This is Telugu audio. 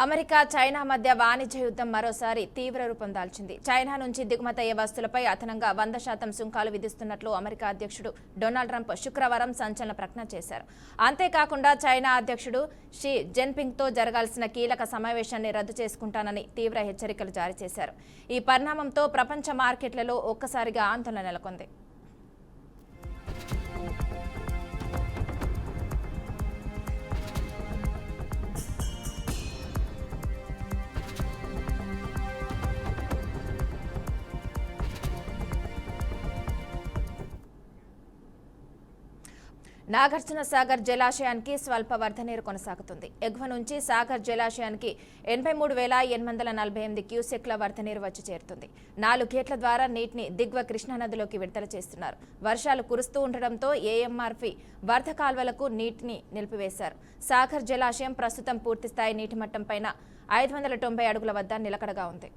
అమెరికా చైనా మధ్య వాణిజ్య యుద్ధం మరోసారి తీవ్ర రూపం దాల్చింది. చైనా నుంచి దిగుమతయ్యే వస్తువులపై అదనంగా 100% సుంకాలు విధిస్తున్నట్లు అమెరికా అధ్యక్షుడు డొనాల్డ్ ట్రంప్ శుక్రవారం సంచలన ప్రకటన చేశారు. అంతేకాకుండా చైనా అధ్యక్షుడు షీ జిన్పింగ్తో జరగాల్సిన కీలక సమావేశాన్ని రద్దు చేసుకుంటానని తీవ్ర హెచ్చరికలు జారీ చేశారు. ఈ పరిణామంతో ప్రపంచ మార్కెట్లలో ఒక్కసారిగా ఆందోళన నెలకొంది. నాగార్జున సాగర్ జలాశయానికి స్వల్ప వరద నీరు కొనసాగుతుంది. ఎగువ నుంచి సాగర్ జలాశయానికి 83,848 క్యూసెక్ల వరద నీరు వచ్చి చేరుతుంది. 4 గేట్ల ద్వారా నీటిని దిగువ కృష్ణానదిలోకి విడుదల చేస్తున్నారు. వర్షాలు కురుస్తూ ఉండడంతో ఏఎంఆర్పి వరద కాల్వలకు నీటిని నిలిపివేశారు. సాగర్ జలాశయం ప్రస్తుతం పూర్తిస్థాయి నీటి మట్టం పైన 590 అడుగుల వద్ద నిలకడగా ఉంది.